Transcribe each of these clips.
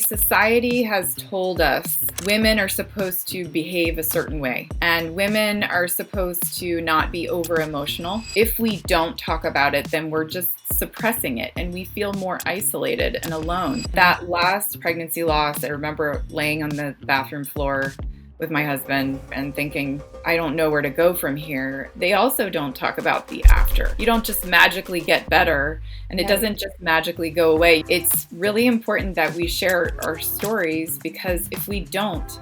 Society has told us women are supposed to behave a certain way, and women are supposed to not be over emotional. If we don't talk about it, then we're just suppressing it and we feel more isolated and alone. That last pregnancy loss, I remember laying on the bathroom floor with my husband and thinking, I don't know where to go from here. They also don't talk about the after. You don't just magically get better, and it doesn't just magically go away. It's really important that we share our stories, because if we don't,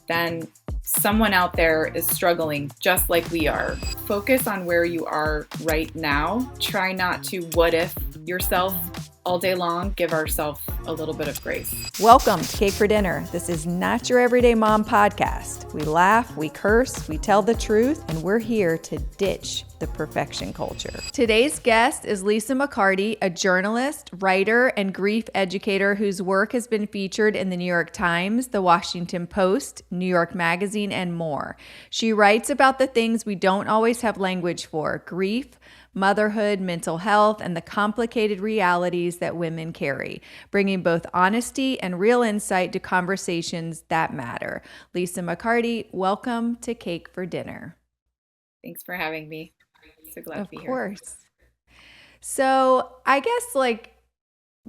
then someone out there is struggling just like we are. Focus on where you are right now. Try not to what if yourself all day long. Give ourselves a little bit of grace. Welcome to Cake for Dinner. This is not your everyday mom podcast. We laugh, we curse, we tell the truth, and we're here to ditch the perfection culture. Today's guest is Lisa McCarty, a journalist, writer, and grief educator whose work has been featured in the New York Times, the Washington Post, New York Magazine, and more. She writes about the things we don't always have language for: grief, motherhood, mental health, and the complicated realities that women carry, bringing both honesty and real insight to conversations that matter. Lisa McCarty, welcome to Cake for Dinner. Thanks for having me. So glad to be here. Of course. So I guess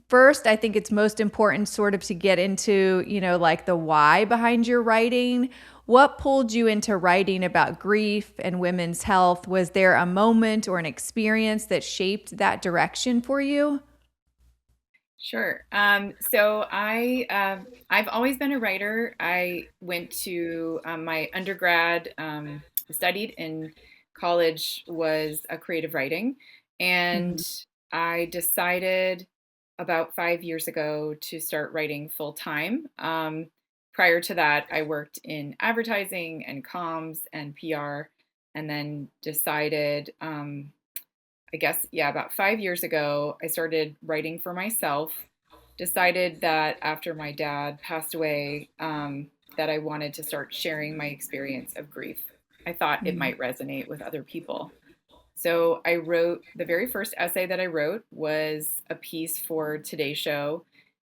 first, I think it's most important sort of to get into, the why behind your writing. What pulled you into writing about grief and women's health? Was there a moment or an experience that shaped that direction for you? Sure. So I've always been a writer. I went to my undergrad, studied in college was creative writing, and I decided about 5 years ago to start writing full time. Prior to that, I worked in advertising and comms and PR, and then decided, about 5 years ago, I started writing for myself. Decided that after my dad passed away, that I wanted to start sharing my experience of grief. I thought it might resonate with other people. So I wrote, the very first essay that I wrote was a piece for Today's Show.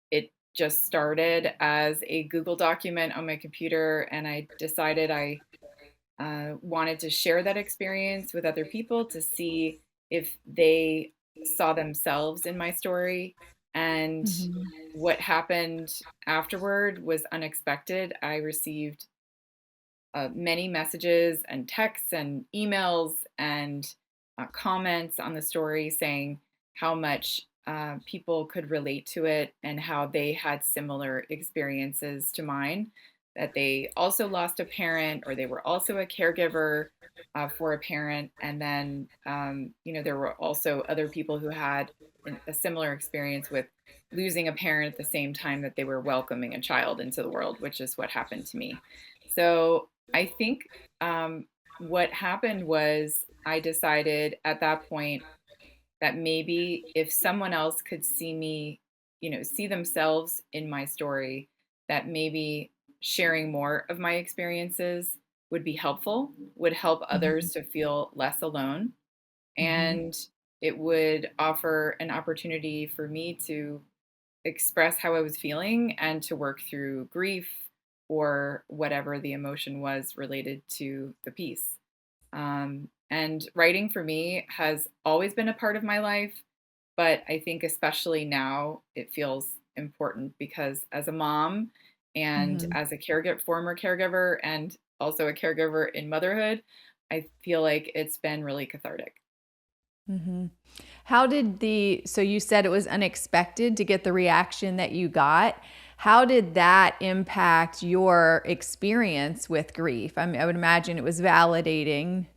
It just started as a Google document on my computer, and I decided I wanted to share that experience with other people to see if they saw themselves in my story. And what happened afterward was unexpected. I received many messages and texts and emails and comments on the story saying how much people could relate to it and how they had similar experiences to mine, that they also lost a parent or they were also a caregiver for a parent. And then, there were also other people who had a similar experience with losing a parent at the same time that they were welcoming a child into the world, which is what happened to me. So I think what happened was I decided at that point that maybe if someone else could see me, see themselves in my story, that maybe sharing more of my experiences would be helpful, would help others to feel less alone. And it would offer an opportunity for me to express how I was feeling and to work through grief or whatever the emotion was related to the piece. And writing for me has always been a part of my life, but I think especially now it feels important because as a mom and as a former caregiver, and also a caregiver in motherhood, I feel like it's been really cathartic. How did so you said it was unexpected to get the reaction that you got. How did that impact your experience with grief? I mean, I would imagine it was validating.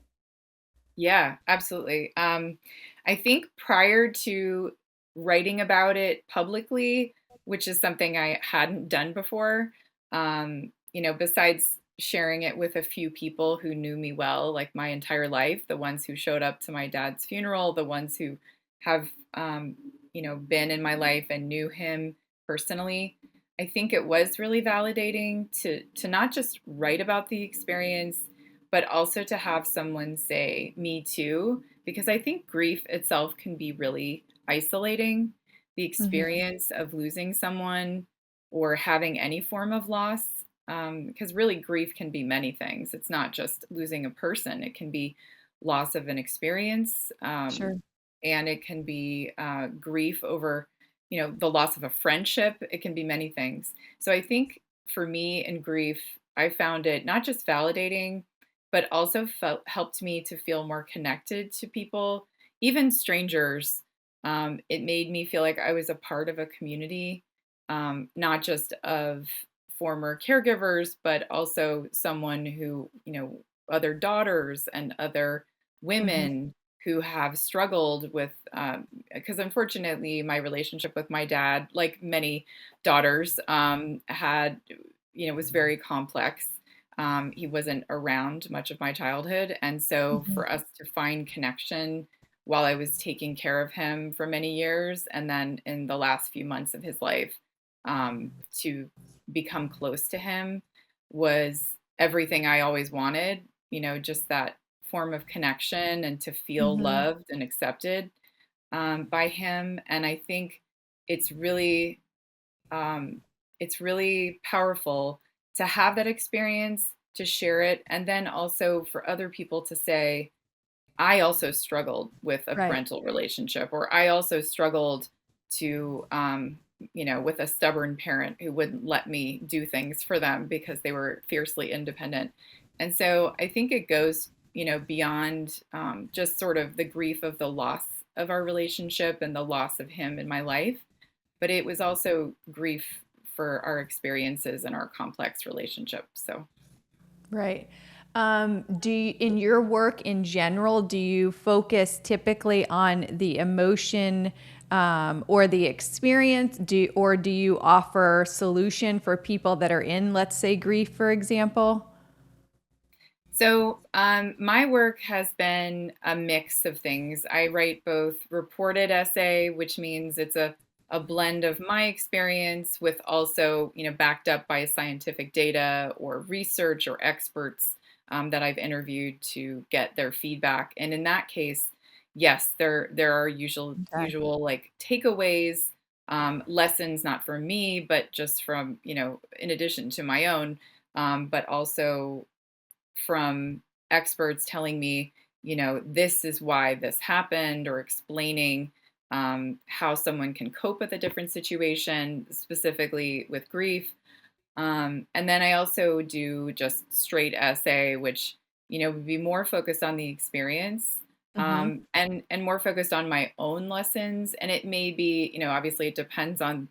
Yeah, absolutely. I think prior to writing about it publicly, which is something I hadn't done before, besides sharing it with a few people who knew me well, like my entire life, the ones who showed up to my dad's funeral, the ones who have, been in my life and knew him personally. I think it was really validating to not just write about the experience, but also to have someone say, me too, because I think grief itself can be really isolating. The experience of losing someone or having any form of loss, because really grief can be many things. It's not just losing a person, it can be loss of an experience, Sure. and it can be grief over, the loss of a friendship. It can be many things. So I think for me in grief, I found it not just validating, but also helped me to feel more connected to people, even strangers. It made me feel like I was a part of a community, not just of former caregivers, but also someone who, other daughters and other Mhm. women who have struggled with, because unfortunately, my relationship with my dad, like many daughters, was very complex. He wasn't around much of my childhood. And so Mhm. for us to find connection while I was taking care of him for many years, and then in the last few months of his life, to become close to him was everything I always wanted, just that form of connection and to feel Mhm. loved and accepted by him. And I think it's really um, it's really powerful to have that experience, to share it, and then also for other people to say, I also struggled with a Right. parental relationship, or I also struggled to, with a stubborn parent who wouldn't let me do things for them because they were fiercely independent. And so I think it goes, beyond just sort of the grief of the loss of our relationship and the loss of him in my life, but it was also grief for our experiences and our complex relationship. So. Right. In your work in general, do you focus typically on the emotion or the experience? Or do you offer solution for people that are in, let's say, grief, for example? So, my work has been a mix of things. I write both reported essay, which means it's a blend of my experience with also, backed up by scientific data or research or experts that I've interviewed to get their feedback. And in that case, yes, there are Okay. usual like takeaways, lessons not from me, but just from, in addition to my own, but also from experts telling me, this is why this happened, or explaining how someone can cope with a different situation, specifically with grief. And then I also do just straight essay, which, would be more focused on the experience, Mm-hmm. and more focused on my own lessons. And it may be, obviously it depends on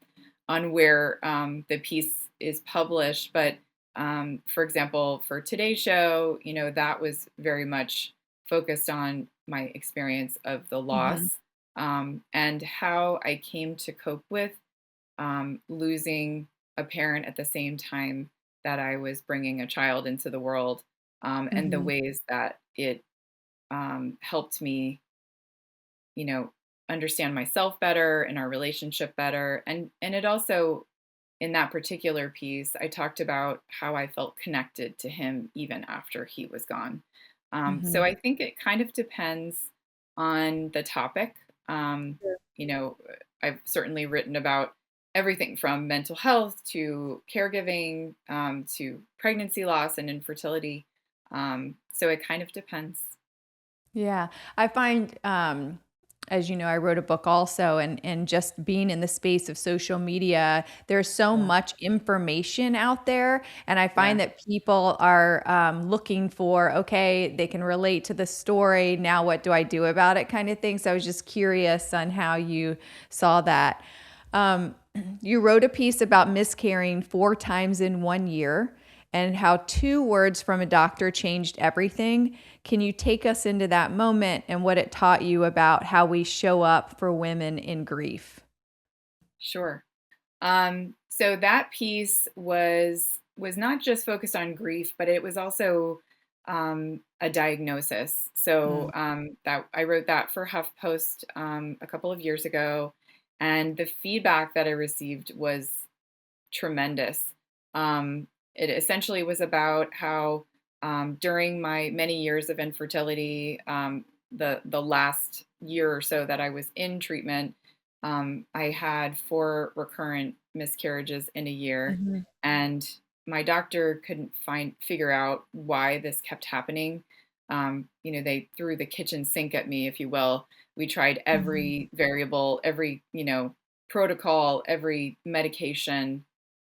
where the piece is published. But for example, for today's show, that was very much focused on my experience of the Mm-hmm. loss, and how I came to cope with losing a parent at the same time that I was bringing a child into the world, and the Mm-hmm. ways that it helped me, you know, understand myself better and our relationship better. And it also, in that particular piece, I talked about how I felt connected to him even after he was gone. Mm-hmm. So I think it kind of depends on the topic. Um, you know, I've certainly written about everything from mental health to caregiving, to pregnancy loss and infertility. So it kind of depends. Yeah, I find, as you know, I wrote a book also, and just being in the space of social media, there's so Yeah. much information out there, and I Yeah. find that people are looking for, okay, they can relate to the story. Now, what do I do about it, kind of thing. So I was just curious on how you saw that. Um, you wrote a piece about miscarrying 4 times in 1 year and how 2 words from a doctor changed everything. Can you take us into that moment and what it taught you about how we show up for women in grief? Sure. So that piece was not just focused on grief, but it was also a diagnosis. So Mm. that I wrote that for HuffPost a couple of years ago, and the feedback that I received was tremendous. It essentially was about how during my many years of infertility, the last year or so that I was in treatment, I had 4 recurrent miscarriages in a year. Mm-hmm. And my doctor couldn't figure out why this kept happening. They threw the kitchen sink at me, if you will. We tried Mm-hmm. every variable, every, protocol, every medication,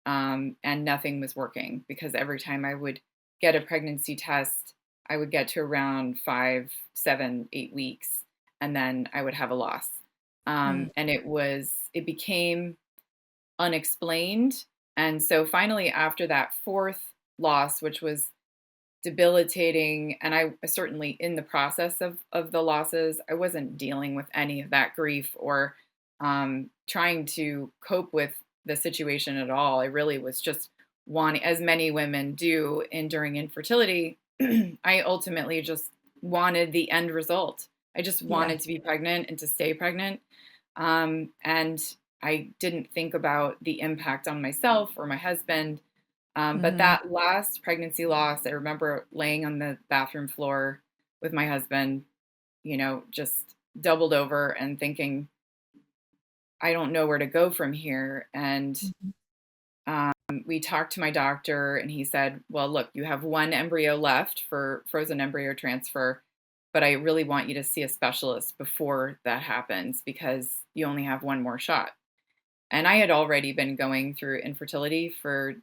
and nothing was working because every time I would get a pregnancy test, I would get to around 5, 7, 8 weeks, and then I would have a loss. And it became unexplained. And so finally, after that fourth loss, which was debilitating, and I certainly in the process of the losses, I wasn't dealing with any of that grief or trying to cope with the situation at all. I really was just wanting, as many women do in during infertility, I ultimately just wanted the end result. I just Yeah. wanted to be pregnant and to stay pregnant. And I didn't think about the impact on myself or my husband. But Mm-hmm. that last pregnancy loss, I remember laying on the bathroom floor with my husband, just doubled over and thinking, I don't know where to go from here. And we talked to my doctor, and he said, well, look, you have one embryo left for frozen embryo transfer, but I really want you to see a specialist before that happens because you only have one more shot. And I had already been going through infertility for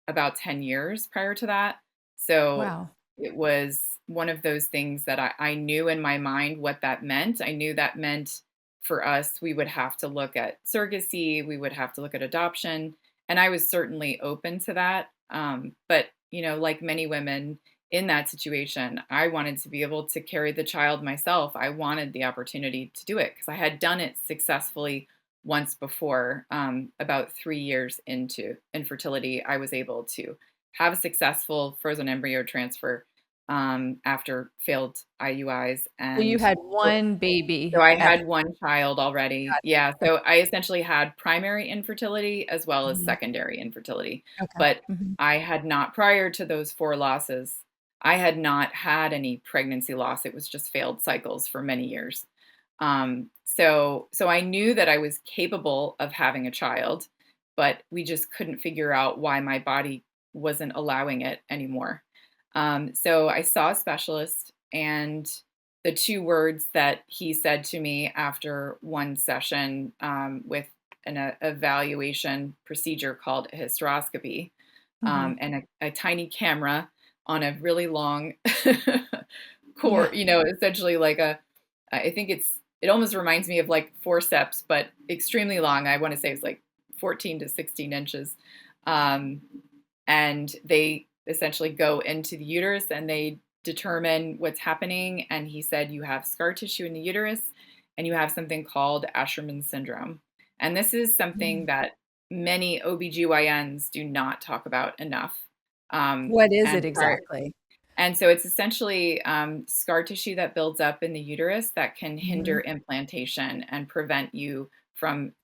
about 10 years prior to that. So Wow. it was one of those things that I knew in my mind what that meant. I knew that meant for us, we would have to look at surrogacy, we would have to look at adoption. And I was certainly open to that. But, like many women in that situation, I wanted to be able to carry the child myself. I wanted the opportunity to do it because I had done it successfully once before. About 3 years into infertility, I was able to have a successful frozen embryo transfer after failed IUIs. So you And had so one so baby I at had one child already. got Yeah. So I essentially had primary infertility as well it. as Mhm. secondary infertility. Okay. But Mhm. I had not, prior to those four losses, I had not had any pregnancy loss. It was just failed cycles for many years. So I knew that I was capable of having a child, but we just couldn't figure out why my body wasn't allowing it anymore. So I saw a specialist, and the two words that he said to me after one session with an evaluation procedure called a hysteroscopy, Mhm. and a tiny camera on a really long Yeah. cord, essentially like I think it almost reminds me of like forceps, but extremely long. I want to say it's like 14 to 16 inches. Um, and they essentially go into the uterus and they determine what's happening. And he said, you have scar tissue in the uterus and you have something called Asherman syndrome. And this is something Mm. that many OBGYNs do not talk about enough. Um, What is it and prior, exactly? and so it's essentially scar tissue that builds up in the uterus that can hinder Mhm. implantation and prevent you from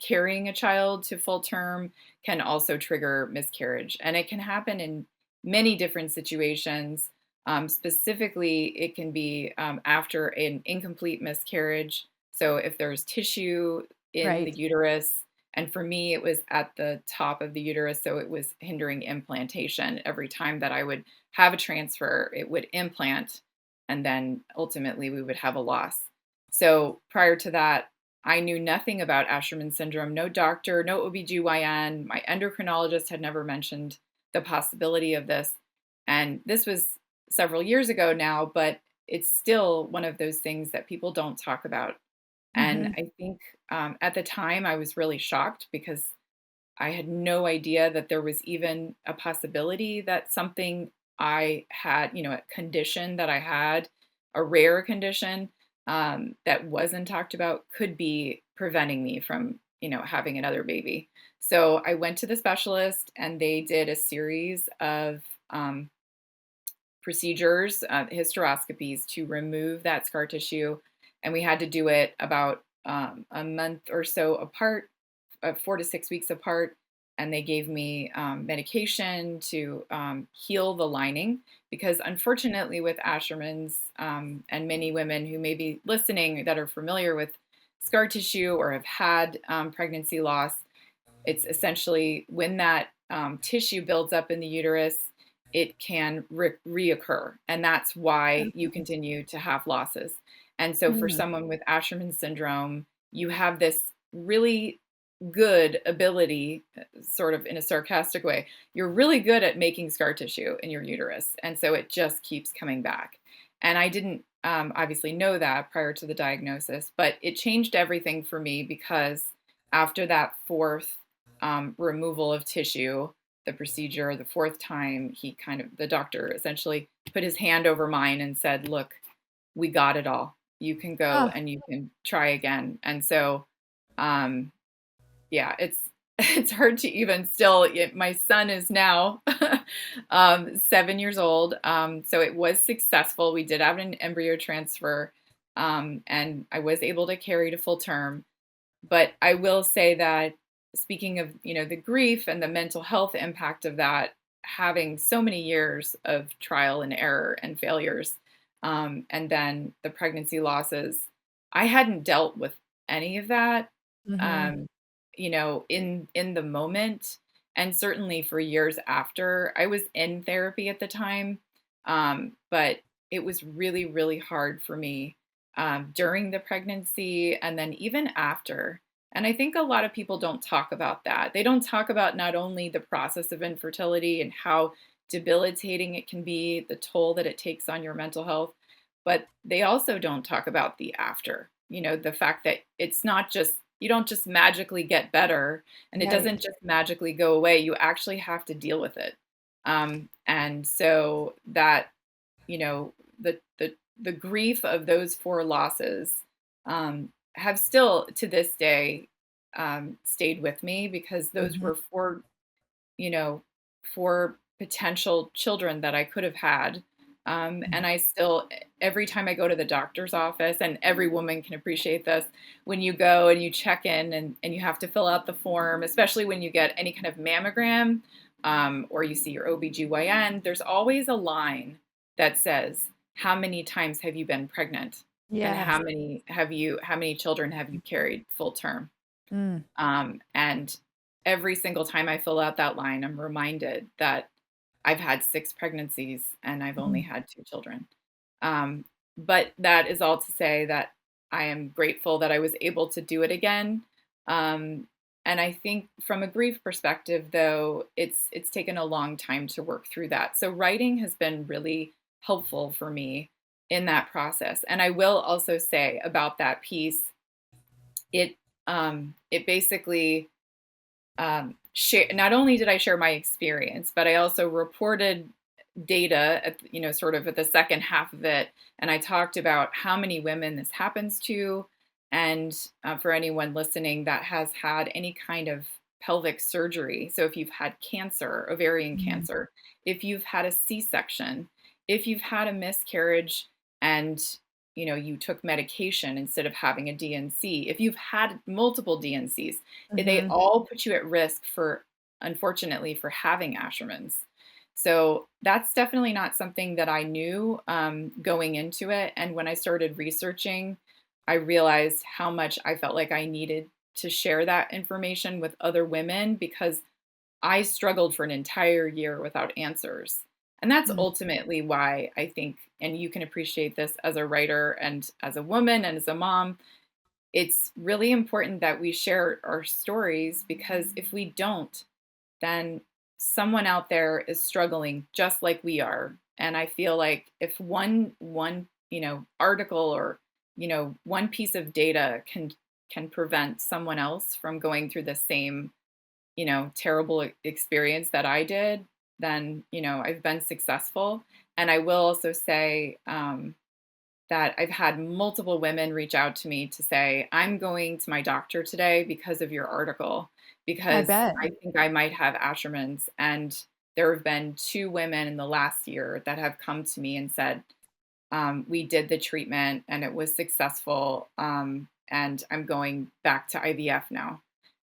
carrying a child to full term, can also trigger miscarriage. And it can happen in many different situations. Specifically, it can be after an incomplete miscarriage. So if there's tissue in the Right. uterus, and for me, it was at the top of the uterus, so it was hindering implantation. Every time that I would have a transfer, it would implant, and then ultimately we would have a loss. So prior to that, I knew nothing about Asherman syndrome, no doctor, no OBGYN. My endocrinologist had never mentioned the possibility of this. And this was several years ago now, but it's still one of those things that people don't talk about. And Mhm. I think at the time I was really shocked because I had no idea that there was even a possibility that something I had, a condition that I had, a rare condition that wasn't talked about, could be preventing me from, having another baby. So I went to the specialist and they did a series of procedures, hysteroscopies to remove that scar tissue. And we had to do it about a month or so apart, 4 to 6 weeks apart. And they gave me medication to heal the lining because, unfortunately, with Asherman's and many women who may be listening that are familiar with scar tissue or have had pregnancy loss, It's essentially when that tissue builds up in the uterus, it can reoccur. And that's why you continue to have losses. And so for Mm. someone with Asherman syndrome, you have this really good ability, sort of in a sarcastic way, you're really good at making scar tissue in your uterus. And so it just keeps coming back. And I didn't obviously know that prior to the diagnosis, but it changed everything for me because after that fourth removal of tissue, the procedure, the fourth time, the doctor essentially put his hand over mine and said, "Look, we got it all. You can go Oh, and you can try again." And so, um, yeah, it's it's hard to even still. My son is now 7 years old, so it was successful. We did have an embryo transfer, and I was able to carry to full term. But I will say that speaking of, the grief and the mental health impact of that, having so many years of trial and error and failures, and then the pregnancy losses, I hadn't dealt with any of that, hmm, um, in the moment, and certainly for years after. I was in therapy at the time, but it was really, really hard for me during the pregnancy and then even after. And I think a lot of people don't talk about that. They don't talk about not only the process of infertility and how debilitating it can be, the toll that it takes on your mental health, but they also don't talk about the after. The fact that it's not just, you don't just magically get better and it right. doesn't just magically go away. You actually have to deal with it. And so that, you know, the grief of those four losses have still to this day stayed with me because those Hmm. were you know, four potential children that I could have had. And I still, every time I go to the doctor's office, and every woman can appreciate this, when you go and you check in and you have to fill out the form, especially when you get any kind of mammogram or you see your OBGYN, there's always a line that says, how many times have you been pregnant? And Yes. how many children have you carried full term? Mm. And every single time I fill out that line, I'm reminded that I've had six pregnancies and I've only Mm. had two children. Um, but that is all to say that I am grateful that I was able to do it again. Um, and I think from a grief perspective, though, it's taken a long time to work through that. So writing has been really helpful for me in that process. And I will also say about that piece, it basically share. Not only did I share my experience, but I also reported data at, sort of at the second half of it, and I talked about how many women this happens to, and for anyone listening that has had any kind of pelvic surgery, so if you've had cancer, ovarian Mm. cancer, if you've had a C-section, if you've had a miscarriage and you took medication instead of having a DNC, if you've had multiple DNCs, they Mhm. all put you at risk for, unfortunately, for having Asherman's. So that's definitely not something that I knew going into it. And when I started researching, I realized how much I felt like I needed to share that information with other women because I struggled for an entire year without answers. And that's Mm. ultimately why I think, and you can appreciate this as a writer and as a woman and as a mom, it's really important that we share our stories because if we don't, then someone out there is struggling just like we are. And I feel like if one article or one piece of data can prevent someone else from going through the same terrible experience that I did, then I've been successful. And I will also say that I've had multiple women reach out to me to say, I'm going to my doctor today because of your article, I because bet. I think I might have Asherman's. And there have been two women in the last year that have come to me and said, we did the treatment and it was successful. And I'm going back to IVF now.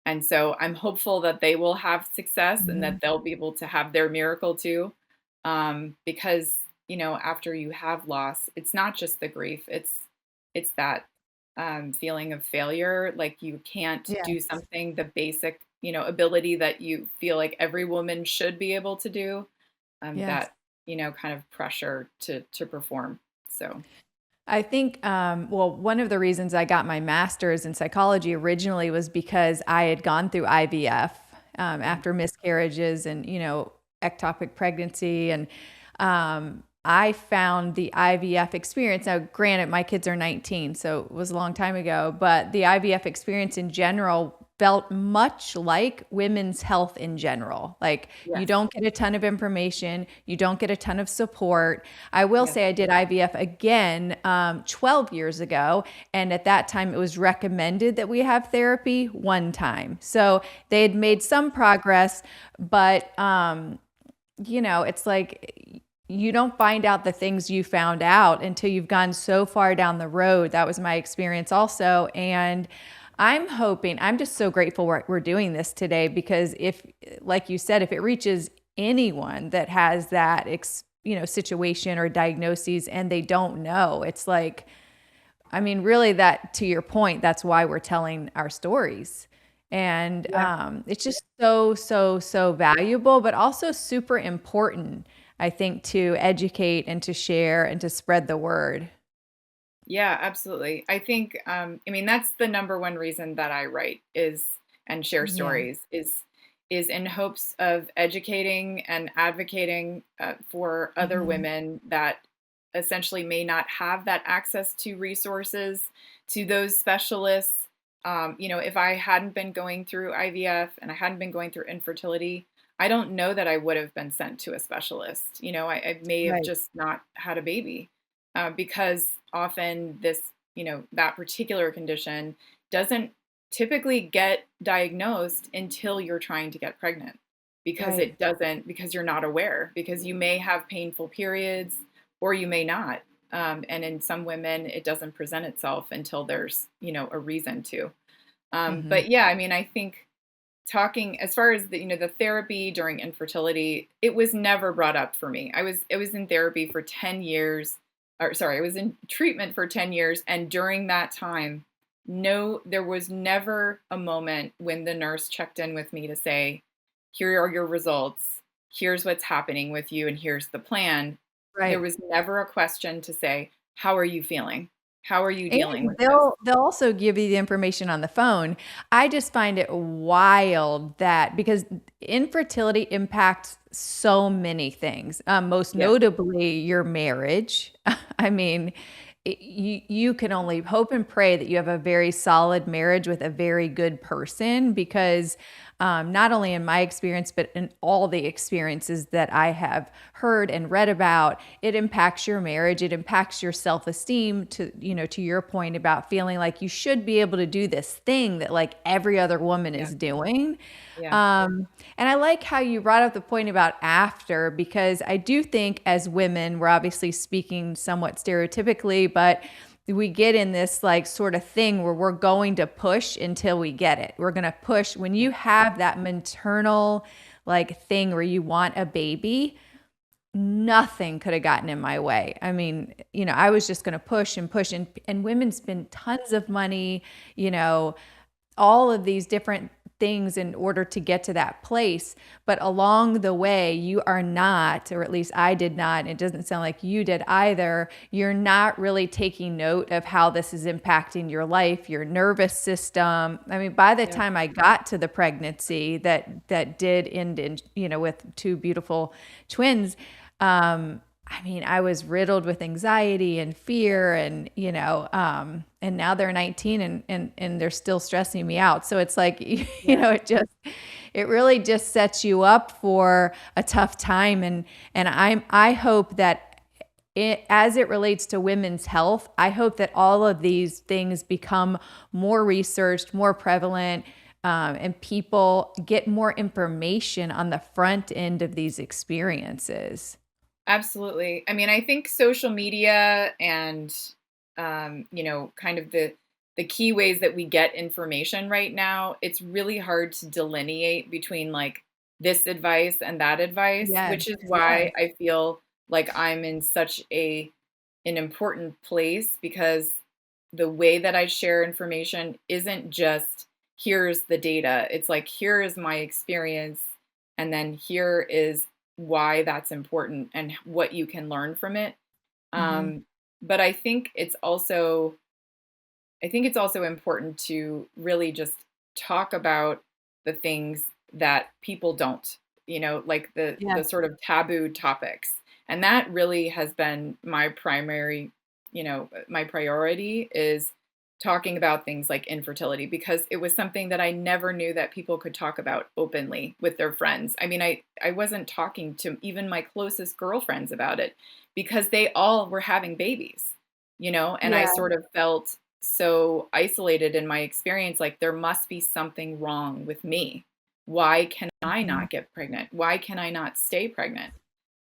And so I'm hopeful that they will have success and Mhm. that they'll be able to have their miracle too. Because, after you have loss, it's not just the grief, it's that feeling of failure. Like you can't do Yes. something, the basic ability that you feel like every woman should be able to do, Yes. that, kind of pressure to perform. So, I think, well, one of the reasons I got my master's in psychology originally was because I had gone through IVF yeah, after miscarriages and, ectopic pregnancy. And I found the IVF experience. Now, granted, my kids are 19, so it was a long time ago, but the IVF experience in general felt much like women's health in general. Like you yes, don't get a ton of information, you don't get a ton of support. I will yes, say I did IVF again 12 years ago, and at that time it was recommended that we have therapy one time. So they had made some progress, but it's like you don't find out the things you found out until you've gone so far down the road. That was my experience also. And I'm just so grateful we're doing this today, because if, like you said, if it reaches anyone that has that, situation or diagnoses and they don't know, it's like, I mean, really, that to your point, that's why we're telling our stories. And yeah. it's just so, so, so valuable, but also super important, I think, to educate and to share and to spread the word. Yeah, absolutely. I think, I mean, that's the number one reason that I write is and share Yeah. stories is in hopes of educating and advocating for other Hmm. women that essentially may not have that access to resources, to those specialists. If I hadn't been going through IVF and I hadn't been going through infertility, I don't know that I would have been sent to a specialist. I may have Right. just not had a baby because often that particular condition doesn't typically get diagnosed until you're trying to get pregnant because Right. it doesn't, because you're not aware, because you may have painful periods or you may not. And in some women, it doesn't present itself until there's, a reason to. Hmm. But yeah, I mean, I think talking as far as the therapy during infertility, it was never brought up for me. I was in therapy for 10 years, or sorry, I was in treatment for 10 years, and during that time, no, there was never a moment when the nurse checked in with me to say, here are your results, here's what's happening with you, and here's the plan. There Right. was never a question to say, how are you feeling, how are you And dealing with this? they'll also give you the information on the phone. I just find it wild that, because infertility impacts so many things, most Yes, notably your marriage. I mean, you can only hope and pray that you have a very solid marriage with a very good person, because not only in my experience, but in all the experiences that I have heard and read about, it impacts your marriage. It impacts your self-esteem, to your point about feeling like you should be able to do this thing that like every other woman yeah, is doing. yeah, And I like how you brought up the point about after, because I do think as women, we're obviously speaking somewhat stereotypically, but we get in this like sort of thing where we're going to push until we get it. We're going to push when you have that maternal like thing where you want a baby. Nothing could have gotten in my way. I mean, I was just going to push and push, and women spend tons of money, you know, all of these different things in order to get to that place. But along the way, you are not, or at least I did not, and it doesn't sound like you did either. You're not really taking note of how this is impacting your life, your nervous system. I mean, by the yeah, time I got to the pregnancy that did end in, with two beautiful twins, I mean, I was riddled with anxiety and fear, and and now they're 19, and they're still stressing me out. So it's like, yeah. it really just sets you up for a tough time. And I hope that as it relates to women's health, I hope that all of these things become more researched, more prevalent, and people get more information on the front end of these experiences. Absolutely. I mean, I think social media and kind of the key ways that we get information right now, it's really hard to delineate between like this advice and that advice, Yes, which is yes. why I feel like I'm in such an important place because the way that I share information isn't just here's the data. It's like, here is my experience, and then here is why that's important and what you can learn from it. Mm-hmm. But I think it's also important to really just talk about the things that people don't, like the Yes. sort of taboo topics. And that really has been my primary, my priority is talking about things like infertility, because it was something that I never knew that people could talk about openly with their friends. I mean, I wasn't talking to even my closest girlfriends about it because they all were having babies, and I Yeah. sort of felt so isolated in my experience, like there must be something wrong with me. Why can I Mhm. not get pregnant? Why can I not stay pregnant?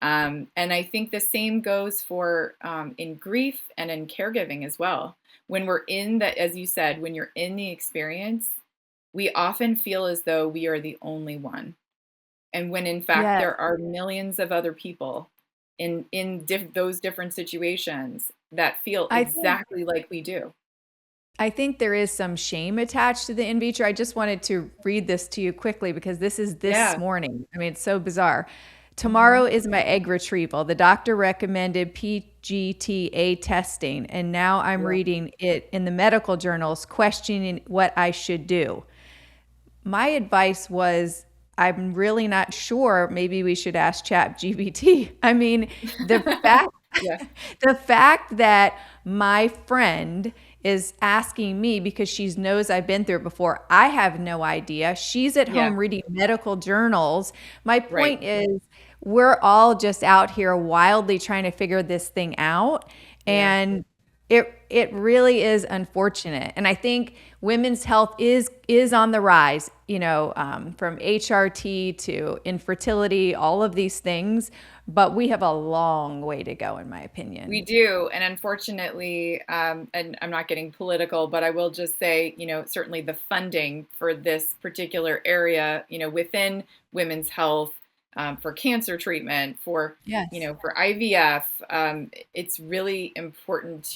And I think the same goes for in grief and in caregiving as well. When we're in the, as you said, when you're in the experience, we often feel as though we are the only one. And when in fact Yes. there are millions of other people in those different situations that feel I think exactly like we do. I think there is some shame attached to the in vitro. I just wanted to read this to you quickly because this is this Yeah. morning. I mean, it's so bizarre. Tomorrow Mhm. is my egg retrieval. The doctor recommended PGTA testing, and now I'm Yeah. reading it in the medical journals questioning what I should do. My advice was, I'm really not sure. Maybe we should ask ChatGPT. I mean, the fact Yeah. the fact that my friend is asking me because she knows I've been through it before, I have no idea. She's at Yeah. home reading medical journals. My Right. point is, we're all just out here wildly trying to figure this thing out. Yeah. And it really is unfortunate, and I think women's health is on the rise. From HRT to infertility, all of these things, but we have a long way to go, in my We opinion. do. And unfortunately, and I'm not getting political, but I will just say, certainly the funding for this particular area, within women's health, for cancer treatment, Yes. for IVF, it's really important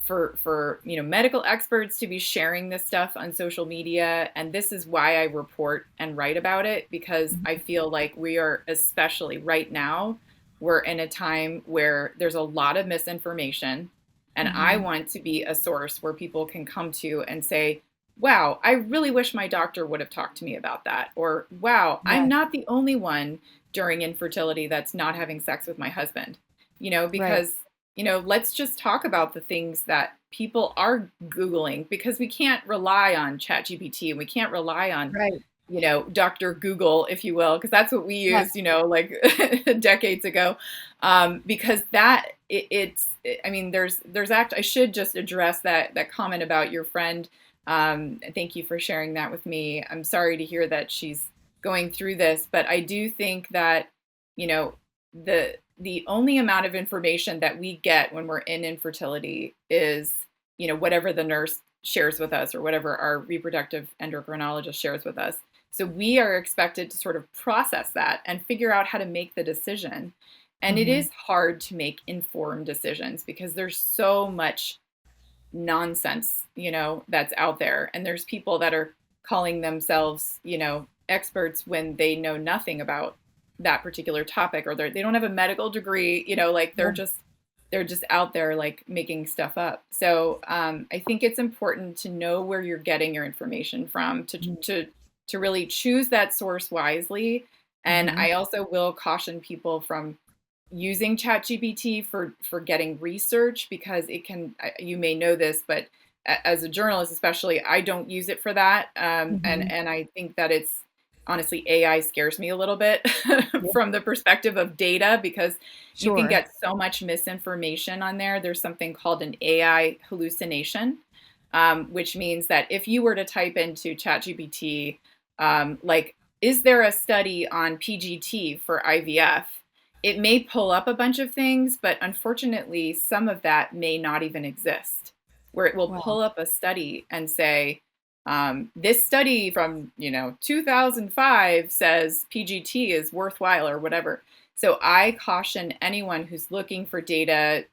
for medical experts to be sharing this stuff on social media. And this is why I report and write about it, because I feel like we are, especially right now, we're in a time where there's a lot of misinformation, and I Mm-hmm. want to be a source where people can come to and say, wow, I really wish my doctor would have talked to me about that, or wow, I'm Yes. not the only one during infertility that's not having sex with my husband. Right. Because let's just talk about the things that people are Googling, because we can't rely on ChatGPT and we can't rely on, Right. Dr. Google, if you will, because that's what we Yes. used, like decades ago. Because I mean, I should just address that comment about your friend. Thank you for sharing that with me. I'm sorry to hear that she's going through this, but I do think that, you know, the only amount of information that we get when we're in infertility is, whatever the nurse shares with us or whatever our reproductive endocrinologist shares with us. So we are expected to sort of process that and figure out how to make the decision. And it Mm-hmm. is hard to make informed decisions because there's so much nonsense, that's out there. And there's people that are calling themselves, experts when they know nothing about that particular topic, or they don't have a medical degree, like they're just out there like making stuff up. So I think it's important to know where you're getting your information from, to really choose that source wisely. And Mm-hmm. I also will caution people from using ChatGPT for getting research, because it can, you may know this, but as a journalist especially, I don't use it for that. And Mm-hmm. and I think that it's, honestly, AI scares me a little bit Yeah. from the perspective of data, because you can Sure. get so much misinformation on there. There's something called an AI hallucination, which means that if you were to type into ChatGPT, like, is there a study on PGT for IVF? It may pull up a bunch of things, but unfortunately, some of that may not even exist, where it will Wow. pull up a study and say, this study from 2005 says PGT is worthwhile, or whatever. So I caution anyone who's looking for data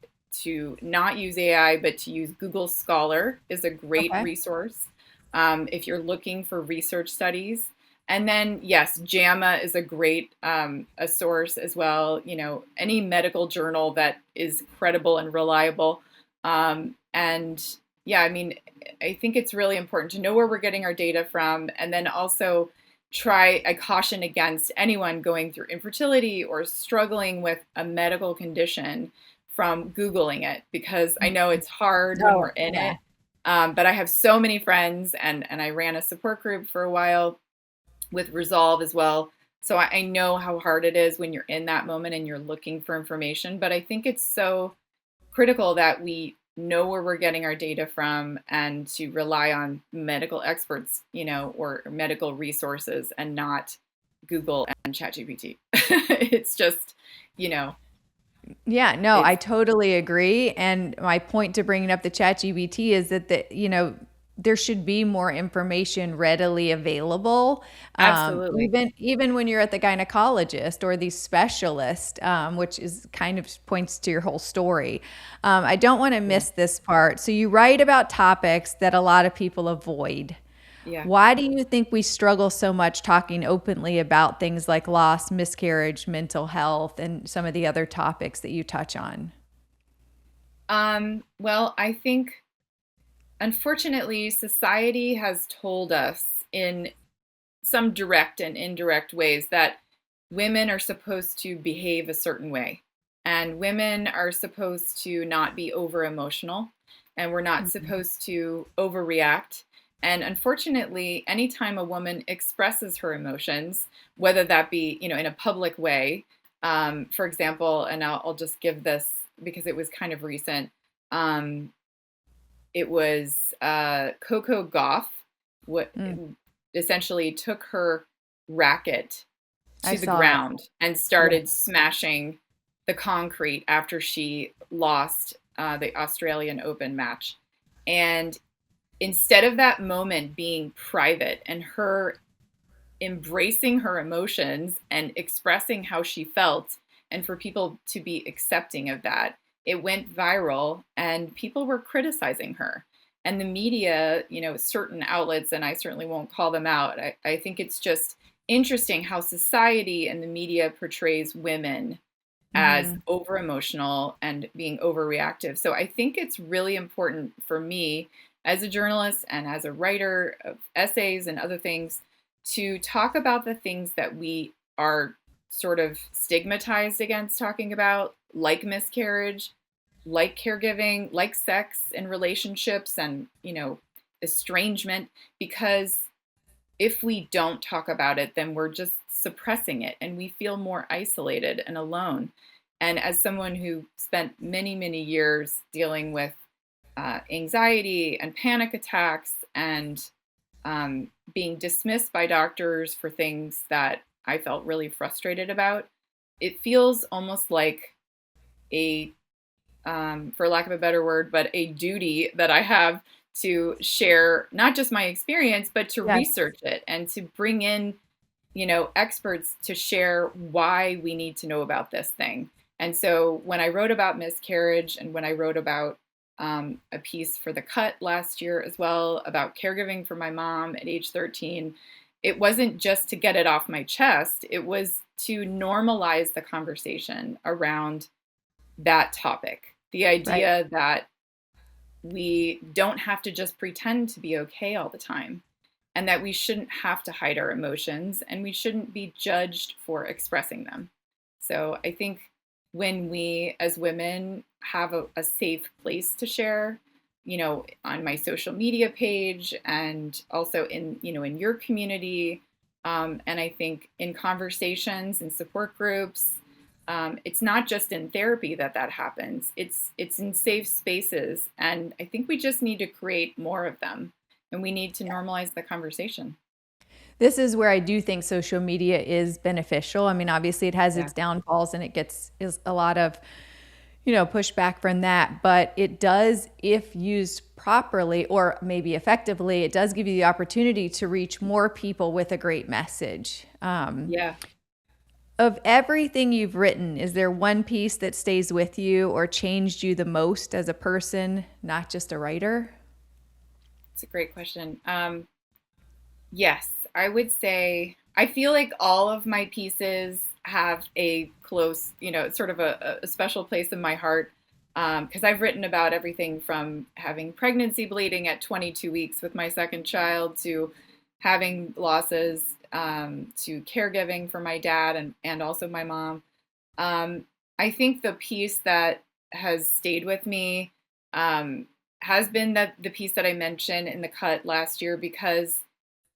to not use AI, but to use Google Scholar is a great Okay. resource. if you're looking for research studies. And then, yes, JAMA is a great a source as well. Any medical journal that is credible and reliable. And yeah, I mean, I think it's really important to know where we're getting our data from, and then also I caution against anyone going through infertility or struggling with a medical condition from Googling it, because I know it's hard when we're Oh, in yeah. it. But I have so many friends, and I ran a support group for a while with Resolve as well. So I know how hard it is when you're in that moment and you're looking for information. But I think it's so critical that we know where we're getting our data from and to rely on medical experts, or medical resources, and not Google and ChatGPT. It's just, you know, Yeah, no, I it's totally agree. And my point to bringing up the chat GBT is that there should be more information readily available. absolutely. Even when you're at the gynecologist or the specialist, which is kind of points to your whole story. I don't want to Yeah. miss this part. So you write about topics that a lot of people avoid. Yeah. Why do you think we struggle so much talking openly about things like loss, miscarriage, mental health, and some of the other topics that you touch on? Well, I think unfortunately society has told us in some direct and indirect ways that women are supposed to behave a certain way, and women are supposed to not be over emotional, and we're not Mhm. supposed to overreact. And unfortunately, anytime a woman expresses her emotions, whether that be, in a public way, for example, and I'll just give this because it was kind of recent. Um, it was Coco Gauff, what Mm, essentially took her racket I to the saw it. ground and Yeah. started smashing the concrete after she lost the Australian Open match. And instead of that moment being private and her embracing her emotions and expressing how she felt, and for people to be accepting of that, it went viral and people were criticizing her. And the media, certain outlets, and I certainly won't call them out, I think it's just interesting how society and the media portrays women as Hmm. over emotional and being overreactive. So I think it's really important for me as a journalist and as a writer of essays and other things to talk about the things that we are sort of stigmatized against talking about, like miscarriage, like caregiving, like sex and relationships, and, estrangement, because if we don't talk about it, then we're just suppressing it and we feel more isolated and alone. And as someone who spent many, many years dealing with anxiety and panic attacks and being dismissed by doctors for things that I felt really frustrated about, it feels almost like a, for lack of a better word, but a duty that I have to share not just my experience, but to Yes. research it and to bring in, experts to share why we need to know about this thing. And so when I wrote about miscarriage, and when I wrote about a piece for The Cut last year as well about caregiving for my mom at age 13, it wasn't just to get it off my chest, it was to normalize the conversation around that topic. The Right. idea that we don't have to just pretend to be okay all the time, and that we shouldn't have to hide our emotions, and we shouldn't be judged for expressing them. So I think when we as women have a safe place to share, on my social media page, and also in your community, and I think in conversations and support groups, it's not just in therapy that happens. It's in safe spaces, and I think we just need to create more of them, and we need to normalize the conversation. This is where I do think social media is beneficial. I mean, obviously it has Yeah. its downfalls and it gets is a lot of, pushback from that, but it does, if used properly or maybe effectively, it does give you the opportunity to reach more people with a great message. Yeah. Of everything you've written, is there one piece that stays with you or changed you the most as a person, not just a writer? It's a great question. Yes, I would say I feel like all of my pieces have a close, sort of a special place in my heart because I've written about everything from having pregnancy bleeding at 22 weeks with my second child to having losses to caregiving for my dad and also my mom. Um, I think the piece that has stayed with me um, has been the piece that I mentioned in the cut last year because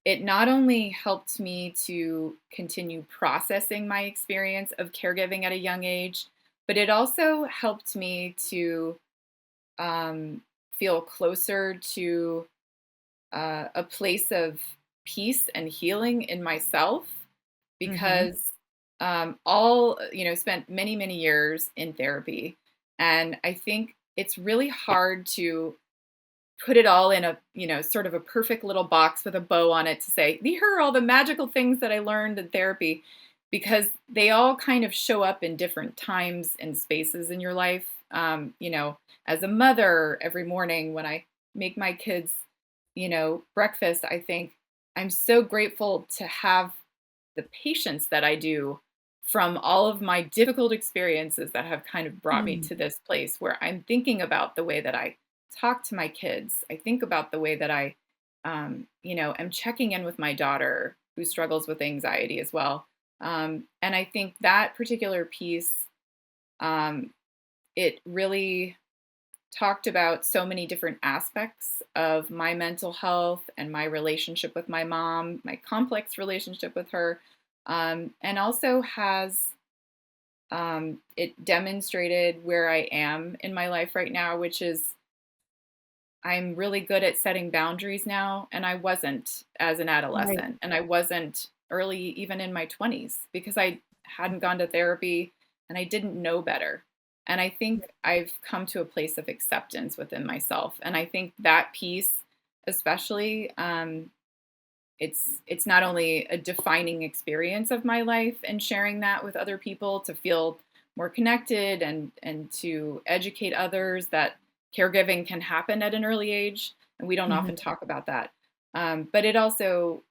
it not only helped me to continue processing my experience of caregiving at a young age, but it also helped me to um, feel closer to a place of peace and healing in myself Mm-hmm. because all spent many many years in therapy, and I think it's really hard to put it all in a sort of a perfect little box with a bow on it to say here are all the magical things that I learned in therapy because they all kind of show up in different times and spaces in your life. As a mother, every morning when I make my kids breakfast, I think I'm so grateful to have the patience that I do from all of my difficult experiences that have kind of brought me Mm. to this place where I'm thinking about the way that I talk to my kids. I think about the way that I, am checking in with my daughter who struggles with anxiety as well. And I think that particular piece, um, it really talked about so many different aspects of my mental health and my relationship with my mom, my complex relationship with her, and also has it demonstrated where I am in my life right now, which is I'm really good at setting boundaries now, and I wasn't as an Right. adolescent, and I wasn't early even in my 20s because I hadn't gone to therapy and I didn't know better. And I think I've come to a place of acceptance within myself, and I think that piece, especially, it's not only a defining experience of my life and sharing that with other people to feel more connected and to educate others that caregiving can happen at an early age, and we don't Mhm. often talk about that. But it also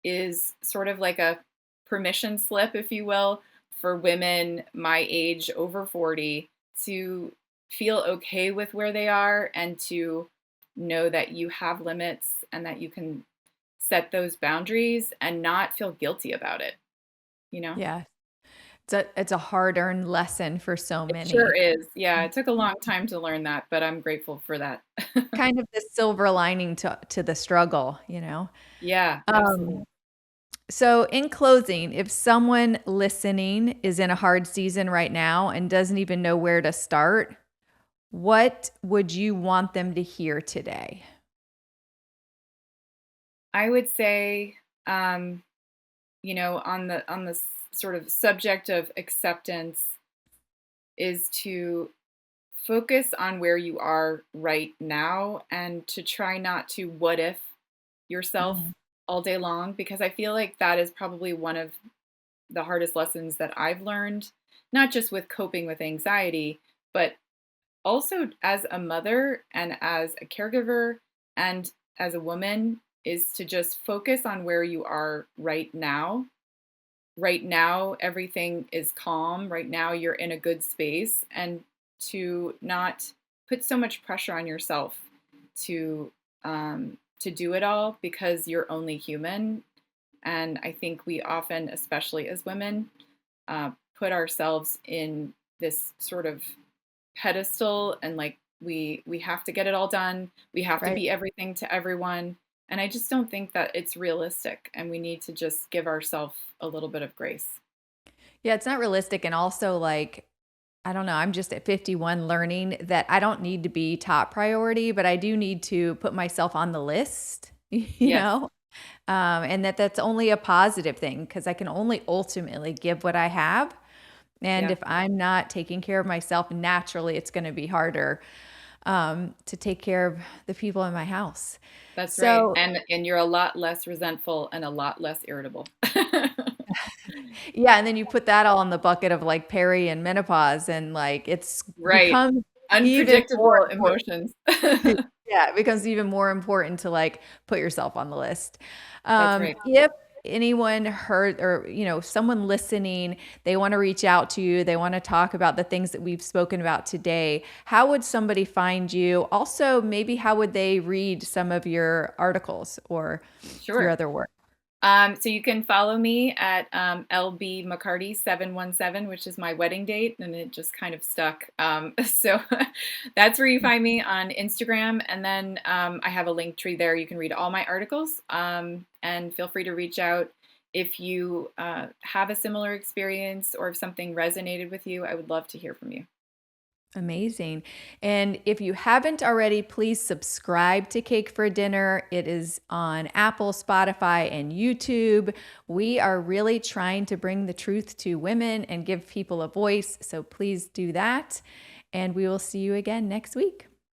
is sort of like a permission slip, if you will, for women my age over 40 to feel okay with where they are and to know that you have limits and that you can set those boundaries and not feel guilty about it, you know? Yeah. It's a hard-earned lesson for so It sure many. is. Yeah, it took a long time to learn that, but I'm grateful for that. Kind of the silver lining to the struggle, you know? Yeah, absolutely. Um, so in closing, if someone listening is in a hard season right now and doesn't even know where to start, what would you want them to hear today? I would say, um, on the sort of subject of acceptance is to focus on where you are right now and to try not to what if yourself Mhm. all day long because I feel like that is probably one of the hardest lessons that I've learned, not just with coping with anxiety, but also as a mother and as a caregiver and as a woman, is to just focus on where you are right now. Right now, everything is calm. Right now, you're in a good space, and to not put so much pressure on yourself to do it all because you're only human. And I think we often, especially as women, put ourselves in this sort of pedestal and like we have to get it all done. We have to Right. be everything to everyone. And I just don't think that it's realistic. And we need to just give ourselves a little bit of grace. Yeah, it's not realistic, and also, like, I don't know, I'm just at 51 learning that I don't need to be top priority, but I do need to put myself on the list, you Yes. know? And that's only a positive thing because I can only ultimately give what I have. And Yeah. if I'm not taking care of myself, naturally, it's going to be harder to take care of the people in my house. That's right. So, And you're a lot less resentful and a lot less irritable. yeah, and then you put that all in the bucket of like peri and menopause, and like it's Right. become even more Unpredictable important. emotions. Yeah, it becomes even more important to like put yourself on the list. That's right. If anyone heard or someone listening, they want to reach out to you, they want to talk about the things that we've spoken about today, how would somebody find you? Also, maybe how would they read some of your articles or your Sure. other work? So you can follow me at LB McCarty 717, which is my wedding date, and it just kind of stuck. So that's where you find me on Instagram, and then I have a link tree there. You can read all my articles, and feel free to reach out if you have a similar experience or if something resonated with you. I would love to hear from you. Amazing. And if you haven't already, please subscribe to Cake for Dinner. It is on Apple, Spotify, and YouTube. We are really trying to bring the truth to women and give people a voice. So please do that. And we will see you again next week.